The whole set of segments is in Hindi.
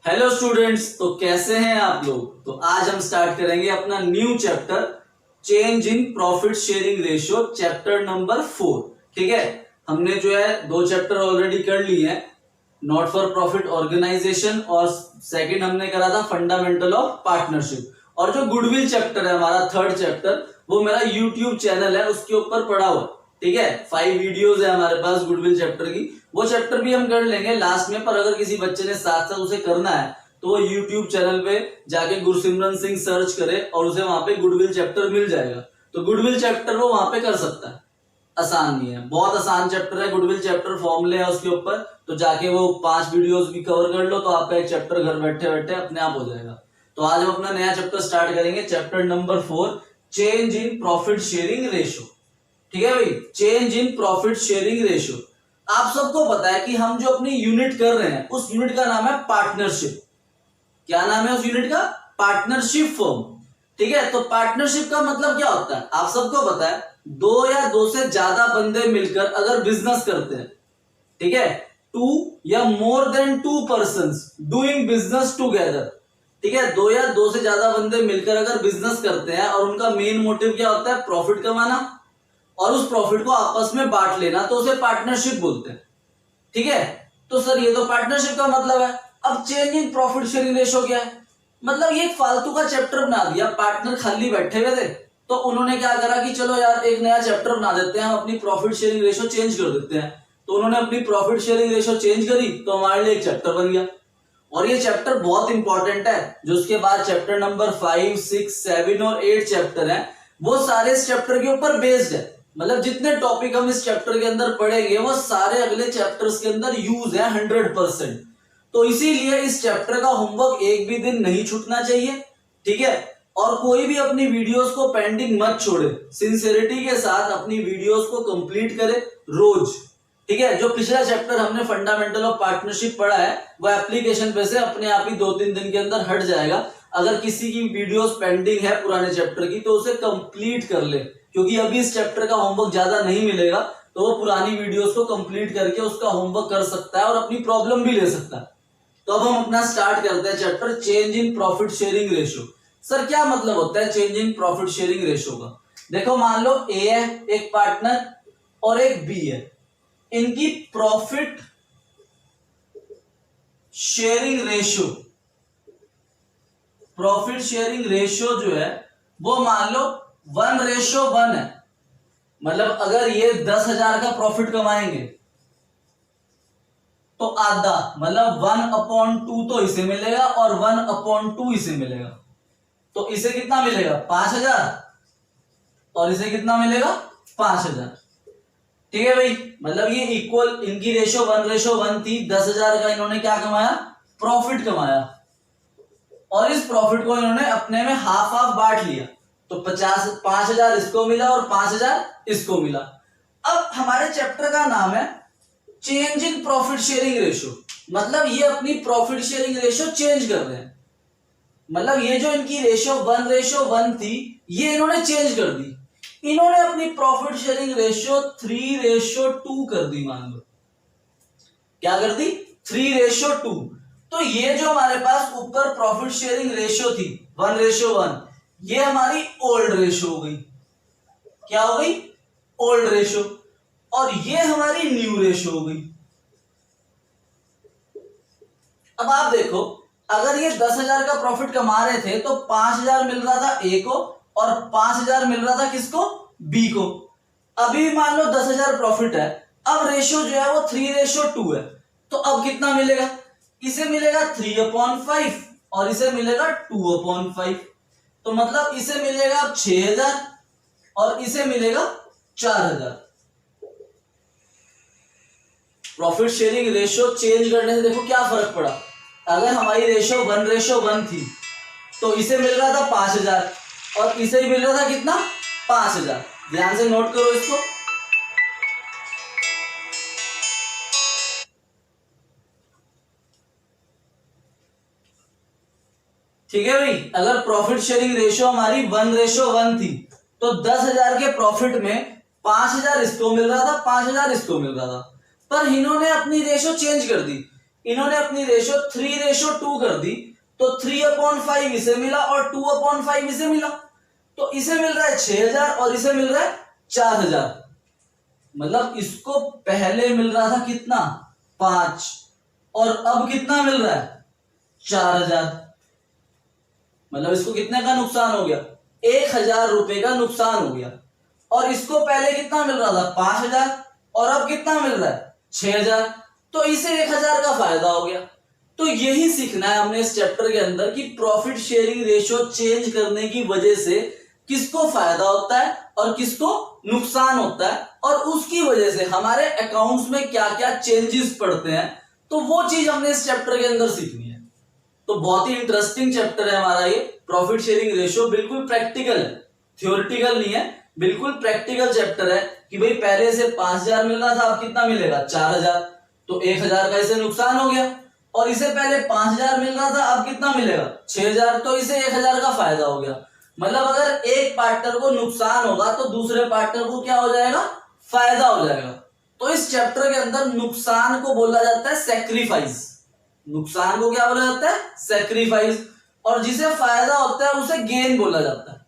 हेलो स्टूडेंट्स, तो कैसे हैं आप लोग। तो आज हम स्टार्ट करेंगे अपना new chapter change in profit sharing ratio, chapter number 4। ठीक है, हमने जो है 2 चैप्टर ऑलरेडी कर लिए हैं, नॉट फॉर प्रॉफिट ऑर्गेनाइजेशन और सेकंड हमने करा था फंडामेंटल ऑफ पार्टनरशिप। और जो गुडविल चैप्टर है हमारा 3rd चैप्टर, वो मेरा यूट्यूब चैनल है उसके ऊपर पड़ा हुआ। ठीक है, 5 वीडियोस है हमारे पास गुडविल चैप्टर की, वो चैप्टर भी हम कर लेंगे लास्ट में। पर अगर किसी बच्चे ने साथ साथ उसे करना है तो वो यूट्यूब चैनल पे जाके गुरसिमरन सिंह सर्च करे और उसे वहां पे गुडविल चैप्टर मिल जाएगा। तो गुडविल चैप्टर वो वहां पे कर सकता है, आसान नहीं है, बहुत आसान चैप्टर है गुडविल चैप्टर, फॉर्मूले है उसके ऊपर। तो जाके वो 5 वीडियोस भी कवर कर लो तो आपका एक चैप्टर घर बैठे बैठे अपने आप हो जाएगा। तो आज हम अपना नया चैप्टर स्टार्ट करेंगे, chapter number 4 change in profit sharing ratio. ठीक है भाई, change in profit sharing ratio. आप सबको पता है कि हम जो अपनी यूनिट कर रहे हैं उस यूनिट का नाम है पार्टनरशिप। क्या नाम है उस यूनिट का? Partnership firm. ठीक है, तो पार्टनरशिप का मतलब क्या होता है आप सबको पता है, 2 या 2 से ज्यादा बंदे मिलकर अगर बिजनेस करते हैं, ठीक है, 2 या more than 2 persons doing business together. ठीक है, 2 या 2 से ज्यादा बंदे मिलकर अगर बिजनेस करते हैं और उनका मेन मोटिव क्या होता है, प्रॉफिट कमाना और उस प्रॉफिट को आपस में बांट लेना, तो उसे पार्टनरशिप बोलते हैं। ठीक है, तो सर ये तो पार्टनरशिप का मतलब है। अब change in profit sharing ratio क्या है? मतलब ये एक फालतू का चैप्टर बना दिया, पार्टनर खाली बैठे हुए थे तो उन्होंने क्या करा कि चलो यार एक नया चैप्टर बना देते हैं, हम अपनी प्रॉफिट शेयरिंग रेशियो चेंज कर देते हैं। तो उन्होंने अपनी प्रॉफिट शेयरिंग रेशियो चेंज करी तो हमारे लिए एक चैप्टर बन गया। और ये चैप्टर बहुत इंपॉर्टेंट है, जो उसके बाद चैप्टर नंबर 5, 6, 7 और 8 चैप्टर है, वो सारे इस चैप्टर के ऊपर बेस्ड है। मतलब जितने टॉपिक हम इस चैप्टर के अंदर पढ़ेंगे वो सारे अगले चैप्टर्स के अंदर यूज है 100%। तो इसीलिए इस चैप्टर का होमवर्क एक भी दिन नहीं छूटना चाहिए। ठीक है, और कोई भी अपनी वीडियोस को पेंडिंग मत छोड़े, सिंसियरिटी के साथ अपनी वीडियोस को कंप्लीट करे रोज। ठीक है, जो पिछला चैप्टर हमने फंडामेंटल ऑफ पार्टनरशिप पढ़ा है वो एप्लीकेशन पे से अपने आप ही 2-3 दिन के अंदर हट जाएगा। अगर किसी की वीडियोस पेंडिंग है पुराने चैप्टर की तो उसे कंप्लीट कर ले, क्योंकि अभी इस चैप्टर का होमवर्क ज्यादा नहीं मिलेगा, तो वो पुरानी वीडियोस को कंप्लीट करके उसका होमवर्क कर सकता है और अपनी प्रॉब्लम भी ले सकता है। तो अब हम अपना स्टार्ट करते हैं chapter change in profit sharing ratio. Sir क्या मतलब होता है change in profit sharing ratio का? देखो मान लो ए है एक पार्टनर और एक बी है, इनकी profit sharing ratio, profit sharing ratio जो है वो मान लो 1:1 है। मतलब अगर ये 10,000 का प्रॉफिट कमाएंगे तो आधा, मतलब 1/2 तो इसे मिलेगा और 1/2 इसे मिलेगा। तो इसे कितना मिलेगा? 5,000 और इसे कितना मिलेगा? 5,000। ठीक है भाई, मतलब ये इक्वल, इनकी रेशियो 1:1 थी। 10,000 का इन्होंने क्या कमाया? प्रॉफिट कमाया। और इस प्रॉफिट को इन्होंने अपने में हाफ हाफ बांट लिया, तो 5,000 इसको मिला और 5,000 इसको मिला। अब हमारे चैप्टर का नाम है change in profit sharing ratio. मतलब ये अपनी प्रॉफिट शेयरिंग रेशियो चेंज कर रहे हैं। मतलब ये जो इनकी रेशियो 1:1 थी ये इन्होंने चेंज कर दी, इन्होंने अपनी प्रॉफिट शेयरिंग रेशियो 3:2 कर दी। मान लो क्या कर दी? 3:2। तो ये जो हमारे पास ऊपर प्रॉफिट शेयरिंग रेशियो थी 1:1, ये हमारी ओल्ड रेशियो हो गई। क्या हो गई? Old ratio. और ये हमारी न्यू रेशियो हो गई। अब आप देखो, अगर ये 10,000 का प्रॉफिट कमा रहे थे तो 5,000 मिल रहा था ए को और 5,000 मिल रहा था किसको? बी को। अभी मान लो 10,000 प्रॉफिट है, अब रेशियो जो है वो 3:2 है। तो अब कितना मिलेगा? इसे मिलेगा 3/5 और इसे मिलेगा 2/5। तो मतलब इसे मिलेगा अब 6,000 और इसे मिलेगा 4,000। प्रॉफिट शेयरिंग रेशियो चेंज करने से देखो क्या फर्क पड़ा। अगर हमारी रेशियो 1:1 थी तो इसे मिल रहा था 5,000 और इसे ही मिल रहा था कितना? 5,000। ध्यान से नोट करो इसको। ठीक है भाई, अगर प्रॉफिट शेयरिंग रेशियो हमारी 1:1 थी तो 10,000 के प्रॉफिट में 5,000 इसको मिल रहा था, 5,000 इसको मिल रहा था। पर इन्होंने अपनी रेशियो चेंज कर दी। इन्होंने अपनी रेशो 3:2 कर दी, तो 3/5 इसे मिला और 2/5 इसे मिला, तो इसे मिल रहा है 6,000 और इसे मिल रहा है 4,000। मतलब इसको पहले मिल रहा था कितना 5 और अब कितना मिल रहा है 4,000। मतलब इसको कितने का नुकसान हो गया 1,000 रुपए का नुकसान हो गया। और इसको पहले कितना मिल रहा था 5,000 और अब कितना मिल रहा है 6,000, तो इसे 1,000 का फायदा हो गया। तो यही सीखना है हमने इस चैप्टर के अंदर कि प्रॉफिट शेयरिंग रेशियो चेंज करने की वजह से किसको फायदा होता है और किसको नुकसान होता है, और उसकी वजह से हमारे अकाउंट्स में क्या क्या चेंजेस पड़ते हैं, तो वो चीज हमने इस चैप्टर के अंदर सीखनी है। तो बहुत ही इंटरेस्टिंग चैप्टर है हमारा ये प्रॉफिट शेयरिंग रेशियो। बिल्कुल प्रैक्टिकल है, थ्योरेटिकल नहीं है, बिल्कुल प्रैक्टिकल चैप्टर है कि भाई पहले से 5,000 मिल रहा था, अब कितना मिलेगा 4,000, तो 1,000 का इसे नुकसान हो गया। और इसे पहले 5,000 मिल रहा था, अब कितना मिलेगा 6,000, तो इसे 1,000 का फायदा हो गया। मतलब अगर एक पार्टनर को नुकसान होगा तो दूसरे पार्टनर को क्या हो जाएगा फायदा हो जाएगा। तो इस चैप्टर के अंदर नुकसान को बोला जाता है सैक्रिफाइस। नुकसान को क्या बोला जाता है सैक्रिफाइस, और जिसे फायदा होता है उसे गेन बोला जाता है।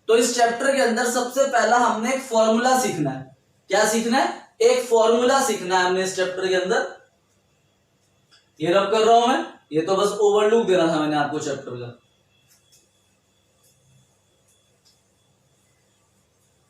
तो इस चैप्टर के अंदर सबसे पहला हमने एक फॉर्मूला सीखना है। क्या सीखना है एक फॉर्मूला सीखना है हमने इस चैप्टर के अंदर। ये रब कर रहा हूं मैं, ये तो बस ओवरलुक देना था मैंने आपको चैप्टर का।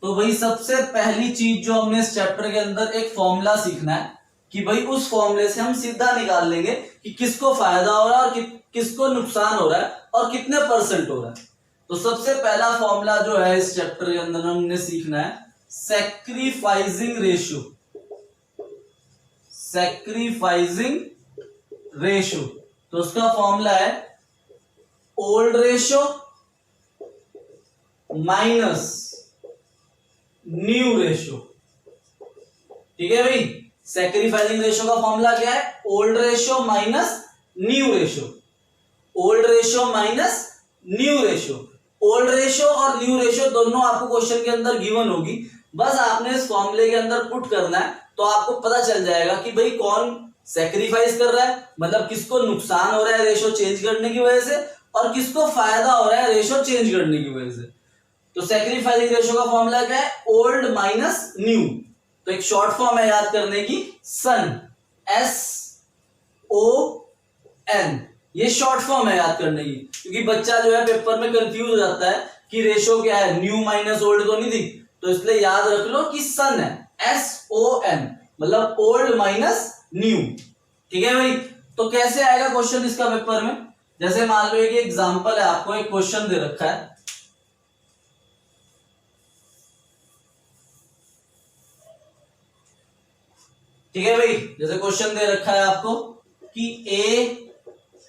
तो भाई सबसे पहली चीज जो हमने इस चैप्टर के अंदर एक फॉर्मूला सीखना है कि भाई उस फॉर्मूले से हम सीधा निकाल लेंगे कि किसको फायदा हो रहा है और किसको नुकसान हो रहा है और कितने परसेंट हो रहा है। तो सबसे पहला फॉर्मूला जो है इस चैप्टर के अंदर हमने सीखना है सैक्रिफाइसिंग रेशियो। सैक्रिफाइसिंग रेशियो, तो उसका फॉर्मूला है old ratio minus new ratio. ठीक है भाई, सैक्रिफाइसिंग रेशियो का फॉर्मूला क्या है old ratio minus new ratio. Old ratio minus new ratio. Old ratio और न्यू रेशियो दोनों आपको क्वेश्चन के अंदर गिवन होगी, बस आपने इस फॉर्मूले के अंदर पुट करना है तो आपको पता चल जाएगा कि भाई कौन सैक्रिफाइस कर रहा है, मतलब किसको नुकसान हो रहा है रेशियो चेंज करने की वजह से, और किसको फायदा हो रहा है रेशियो चेंज करने की वजह से। तो सैक्रिफाइसिंग रेशियो का फॉर्मूला क्या है ओल्ड माइनस न्यू। तो एक शॉर्ट फॉर्म है याद करने की सन, SON, ये शॉर्ट फॉर्म है याद करने की, क्योंकि बच्चा जो है पेपर में कंफ्यूज हो जाता है कि रेशियो क्या है न्यू माइनस ओल्ड तो नहीं थी, तो इसलिए याद रख लो कि सन है SON, मतलब ओल्ड माइनस न्यू। ठीक है भाई, तो कैसे आएगा क्वेश्चन इसका पेपर में, जैसे मान लो एक एग्जांपल है, आपको एक क्वेश्चन दे रखा है, ठीक है भाई, जैसे क्वेश्चन दे रखा है आपको कि ए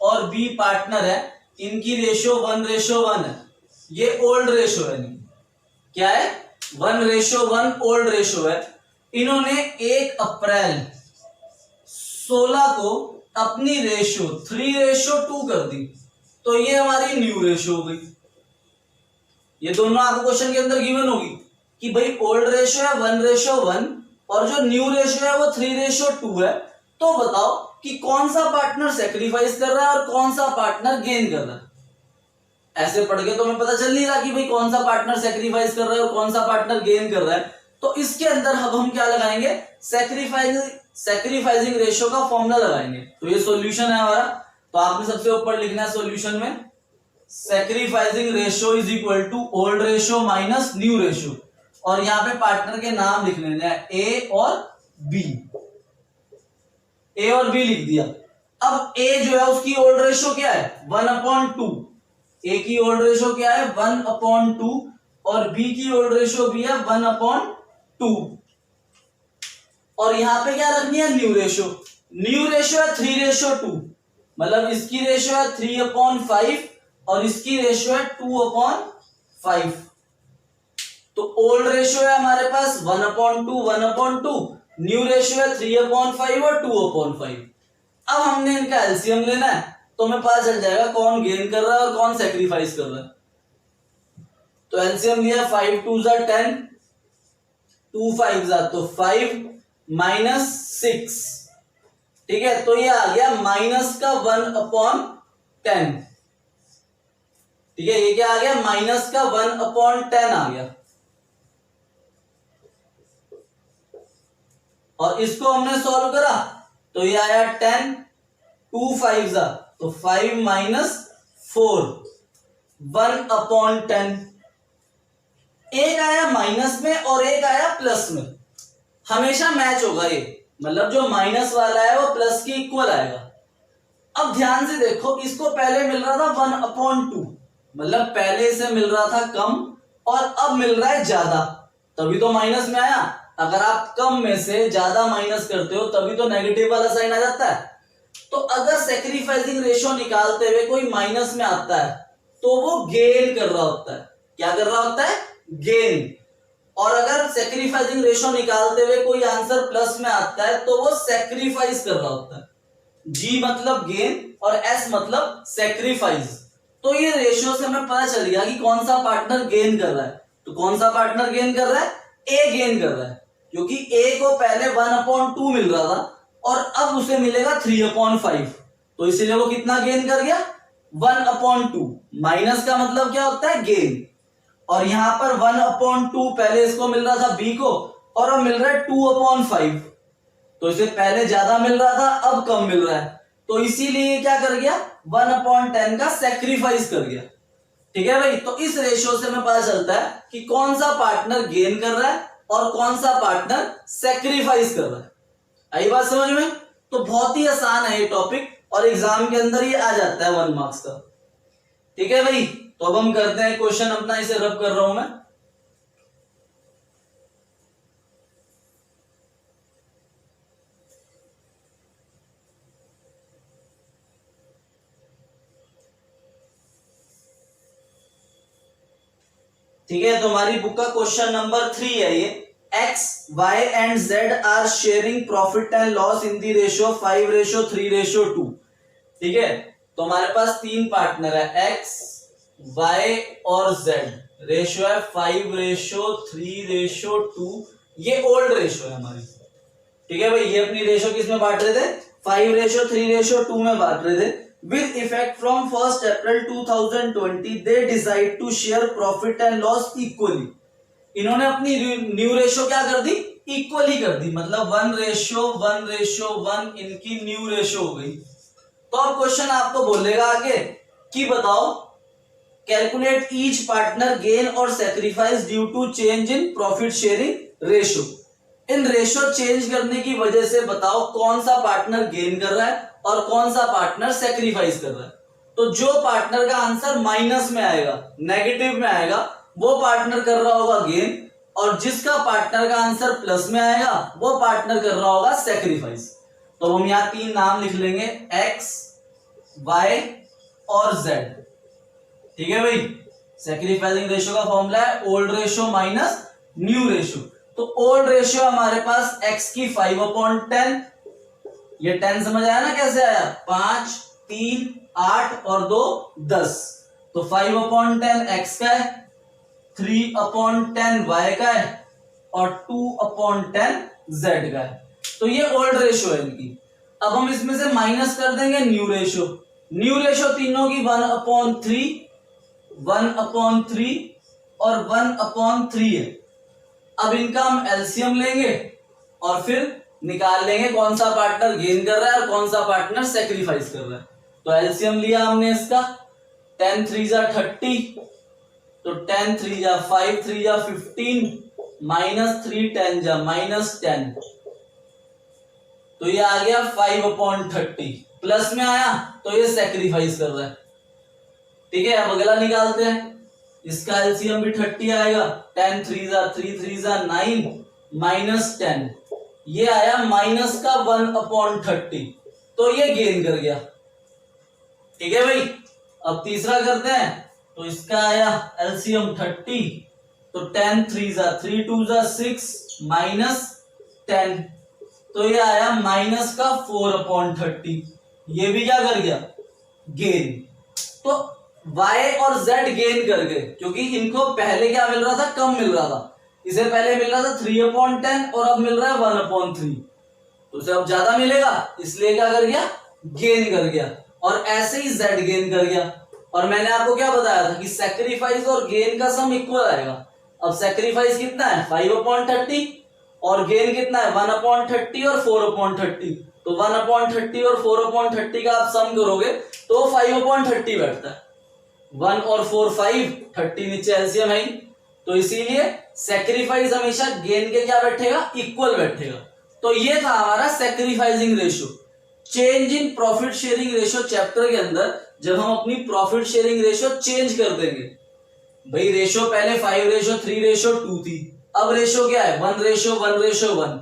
और बी पार्टनर है, इनकी रेशियो 1:1 है, ये ओल्ड रेशियो है, नहीं क्या है 1:1 ओल्ड रेशियो है। इन्होंने 1 अप्रैल 16 को अपनी रेशियो 3:2 कर दी, तो ये हमारी न्यू रेशियो हो गई। ये दोनों आपको क्वेश्चन के अंदर गिवन होगी कि भाई ओल्ड रेशियो है 1:1 और जो न्यू रेशियो है वो 3:2 है, तो बताओ कि कौन सा पार्टनर सेक्रीफाइस कर रहा है और कौन सा पार्टनर गेन कर रहा है। ऐसे पढ़ के तो हमें पता चल नहीं रहा कि भाई कौन सा पार्टनर सेक्रीफाइस कर रहा है और कौन सा पार्टनर गेन कर रहा है। तो इसके अंदर अब हम क्या लगाएंगे सैक्रिफाइसिंग रेशियो का फॉर्मूला लगाएंगे। तो ये सॉल्यूशन है हमारा, तो आपने सबसे ऊपर लिखना है सॉल्यूशन में sacrificing ratio is equal to old ratio minus new ratio, और यहाँ पे पार्टनर के नाम लिख लेने हैं ए और बी। ए और बी लिख दिया। अब ए जो है उसकी ओल्ड रेशियो क्या है 1/2, ए की ओल्ड रेशियो क्या है 1/2 और बी की ओल्ड रेशियो भी है 1/2, और यहां पे क्या रखनी है न्यू रेशियो। न्यू रेशियो है 3:2, मतलब इसकी रेशियो है 3/5 और इसकी रेशियो है 2/5। तो ओल्ड रेशियो है हमारे पास 1/2, न्यू रेशियो है 3/5 और 2/5। अब हमने इनका एलसीएम लेना है, तो हमें पता चल जाएगा कौन गेन कर रहा है और कौन सैक्रिफाइस कर रहा है। तो एलसीएम लिया 5 2 10, 2 5 तो 5 माइनस 6, ठीक है, तो ये आ गया माइनस का 1/10। ठीक है, ये क्या आ गया, माइनस का 1/10 आ गया। और इसको हमने सॉल्व करा तो ये आया 10, 2 5 जा तो 5 माइनस 4, 1/10। एक आया माइनस में और एक आया प्लस में, हमेशा मैच होगा ये, मतलब जो माइनस वाला है वो प्लस के इक्वल आएगा। अब ध्यान से देखो, इसको पहले मिल रहा था 1/2, मतलब पहले इसे मिल रहा था कम और अब मिल रहा है ज्यादा, तभी तो माइनस में आया। अगर आप कम में से ज्यादा माइनस करते हो तभी तो नेगेटिव वाला साइन आ जाता है। तो अगर सैक्रिफाइसिंग रेशियो निकालते हुए कोई माइनस में आता है तो वो गेन कर रहा होता है। क्या कर रहा होता है, गेन। और अगर सैक्रिफाइसिंग रेशियो निकालते हुए कोई आंसर प्लस में आता है तो वो सैक्रिफाइस कर रहा होता है। जी मतलब गेन और एस मतलब सैक्रिफाइस। तो ये रेशियो से हमें पता चल गया कि कौन सा पार्टनर गेन कर रहा है। तो कौन सा पार्टनर गेन कर रहा है, ए गेन कर रहा है, क्योंकि ए को पहले 1/2 मिल रहा था और अब उसे मिलेगा 3/5, तो इसीलिए वो कितना गेन कर गया, 1/2। माइनस का मतलब क्या होता है, गेन। और यहां पर 1/2 पहले इसको मिल रहा था बी को और अब मिल रहा है 2/5, तो इसे पहले ज्यादा मिल रहा था अब कम मिल रहा है, तो इसीलिए क्या कर गया, 1/10 का सेक्रीफाइस कर गया। ठीक है भाई, तो इस रेशियो से हमें पता चलता है कि कौन सा पार्टनर गेन कर रहा है और कौन सा पार्टनर सेक्रीफाइस कर रहा है। आई बात समझ में? तो बहुत ही आसान है ये टॉपिक और एग्जाम के अंदर ये आ जाता है 1 मार्क्स का। ठीक है भाई, तो अब हम करते हैं क्वेश्चन अपना, इसे रब कर रहा हूं मैं। ठीक है, तो हमारी बुक का क्वेश्चन नंबर 3 है ये। X, Y and Z are sharing profit and loss in the ratio 5:3:2। ठीक है, तो हमारे पास तीन पार्टनर है X, Y और Z। रेशियो है 5:3:2। ये ओल्ड रेशियो है हमारी। ठीक है भाई, ये अपनी रेशियो किस में बांट रहे थे, 5:3:2 में बांट रहे थे। With effect from 1st April 2020, they decide to share profit and loss equally. इन्होंने अपनी न्यू रेशियो क्या कर दी, इक्वली कर दी, मतलब 1:1:1 इनकी न्यू रेशियो हो गई। तो अब क्वेश्चन आपको बोलेगा आगे कि बताओ, कैलकुलेट ईच पार्टनर गेन और sacrifice due to change in profit sharing ratio. इन रेशियो चेंज करने की वजह से बताओ कौन सा पार्टनर गेन कर रहा है और कौन सा पार्टनर सेक्रीफाइस कर रहा है। तो जो पार्टनर का आंसर माइनस में आएगा, नेगेटिव में आएगा, वो पार्टनर कर रहा होगा गेन, और जिसका पार्टनर का आंसर प्लस में आएगा वो पार्टनर कर रहा होगा सेक्रीफाइस। तो हम यहां तीन नाम लिख लेंगे, एक्स, वाई और जेड। ठीक है भाई, सेक्रीफाइसिंग रेशियो का फॉर्मूला है old ratio minus new ratio. तो ओल्ड रेशियो हमारे पास x की 5/10, ये 10 समझ आया ना कैसे आया, 5, 3, 8 और 2 10। तो 5/10 x का है, 3/10 y का है और 2/10 z का है। तो ये ओल्ड रेशियो है इनकी। अब हम इसमें से माइनस कर देंगे न्यू रेशियो। न्यू रेशियो तीनों की 1/3, 1/3 और 1/3 है। अब इनका हम एलसीएम लेंगे और फिर निकाल लेंगे कौन सा पार्टनर गेन कर रहा है और कौन सा पार्टनर सेक्रीफाइस कर रहा है। तो एलसीएम लिया हमने इसका, 10 3 जा 30, तो 10 3 जा 5 3 जा 15 माइनस 3 10 जा -10, तो ये आ गया 5/30। प्लस में आया तो ये सेक्रीफाइस कर रहा है। ठीक है, अब अगला निकालते हैं, इसका एलसीएम भी 30 आएगा, 10 3 जा 3 3 जा 9 -10, ये आया माइनस का 1/30, तो ये गेन कर गया। ठीक है भाई, अब तीसरा करते हैं, तो इसका आया एलसीएम 30, तो 10 3 जा 3 2 जा 6 -10, तो ये आया माइनस का 4/30, ये भी क्या कर गया, गेन। तो y और z गेन कर गए क्योंकि इनको पहले क्या मिल रहा था, कम मिल रहा था। इसे पहले मिल रहा था 3/10 और अब मिल रहा है 1/3, तो उसे अब ज्यादा मिलेगा, इसलिए क्या कर गया, गेन कर गया, और ऐसे ही z गेन कर गया। और मैंने आपको क्या बताया था कि सैक्रिफाइस और गेन का सम इक्वल आएगा। अब सैक्रिफाइस कितना है 5/30 और गेन कितना है 1/30 और 4/30। तो 1/30 और 4/30 का आप सम करोगे तो 5/30 बैठता है। 1 और 4 5, 30 नीचे एलसीएम है ही। तो इसीलिए सैक्रिफाइस हमेशा गेन के क्या बैठेगा, इक्वल बैठेगा। तो ये था हमारा sacrificing ratio. Change in profit sharing ratio chapter के अंदर जब हम अपनी प्रॉफिट शेयरिंग रेशियो चेंज कर देंगे, भाई रेशियो पहले 5:3:2 थी, अब रेशियो क्या है 1:1:1।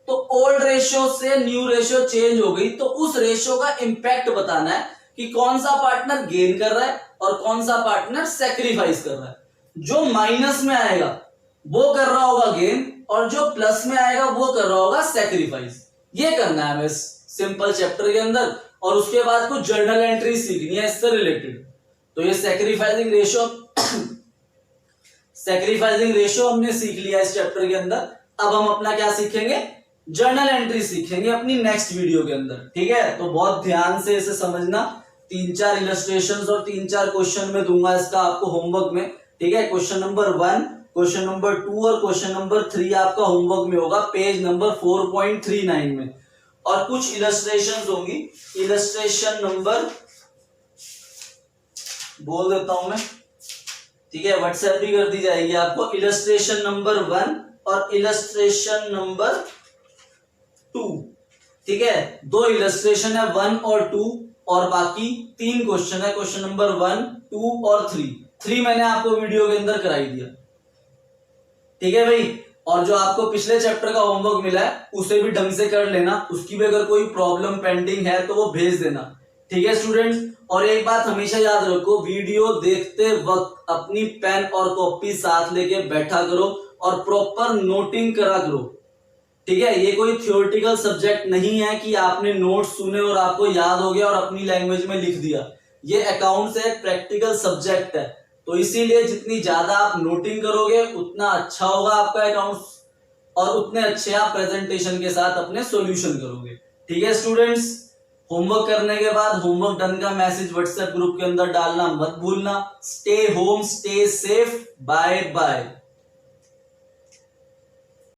तो ओल्ड रेशियो से न्यू रेशियो चेंज हो गई, तो उस रेशियो का इंपैक्ट बताना है कि कौन सा पार्टनर गेन कर रहा है और कौन सा पार्टनर सैक्रिफाइस कर रहा है। जो माइनस में आएगा वो कर रहा होगा गेन, और जो प्लस में आएगा वो कर रहा होगा सैक्रिफाइस। ये करना है हमें सिंपल चैप्टर के अंदर। और उसके बाद कुछ जर्नल एंट्री सीखनी है इससे रिलेटेड। तो ये सैक्रिफाइसिंग रेशियो हमने सीख लिया इस चैप्टर के अंदर। अब हम अपना क्या सीखेंगे, जर्नल एंट्री सीखेंगे अपनी नेक्स्ट वीडियो के अंदर, ठीक है। तो बहुत ध्यान से इसे समझना। 3-4 इलस्ट्रेशंस और 3-4 क्वेश्चन में दूंगा इसका आपको होमवर्क में, ठीक है। क्वेश्चन नंबर 1, क्वेश्चन नंबर 2 और क्वेश्चन नंबर 3 आपका होमवर्क में होगा पेज नंबर 4.39 में। और कुछ इलस्ट्रेशंस होंगी, इलस्ट्रेशन नंबर बोल देता हूं मैं, ठीक है, व्हाट्सएप भी कर दी जाएगी आपको। इलस्ट्रेशन नंबर 1 और इलस्ट्रेशन नंबर 2, ठीक है। 2 इलस्ट्रेशन है 1 और 2, और बाकी 3 क्वेश्चन है, क्वेश्चन नंबर 1, 2 और 3 मैंने आपको वीडियो के अंदर कराई दिया, ठीक है भाई। और जो आपको पिछले चैप्टर का होमवर्क मिला है उसे भी ढंग से कर लेना, उसकी भी अगर कोई प्रॉब्लम पेंडिंग है तो वो भेज देना, ठीक है स्टूडेंट्स। और एक बात हमेशा याद रखो, वीडियो देखते वक्त अपनी पेन और कॉपी साथ लेके बैठा करो और प्रॉपर नोटिंग करा करो, ठीक है। ये कोई थियोरेटिकल सब्जेक्ट नहीं है कि आपने नोट सुने और आपको याद हो गया और अपनी लैंग्वेज में लिख दिया। ये अकाउंट से एक प्रैक्टिकल सब्जेक्ट है, तो इसीलिए जितनी ज्यादा आप नोटिंग करोगे उतना अच्छा होगा आपका अकाउंट्स, और उतने अच्छे आप प्रेजेंटेशन के साथ अपने सॉल्यूशन करोगे, ठीक है स्टूडेंट्स। होमवर्क करने के बाद होमवर्क डन का मैसेज व्हाट्सएप ग्रुप के अंदर डालना मत भूलना। Stay home, stay safe, bye bye.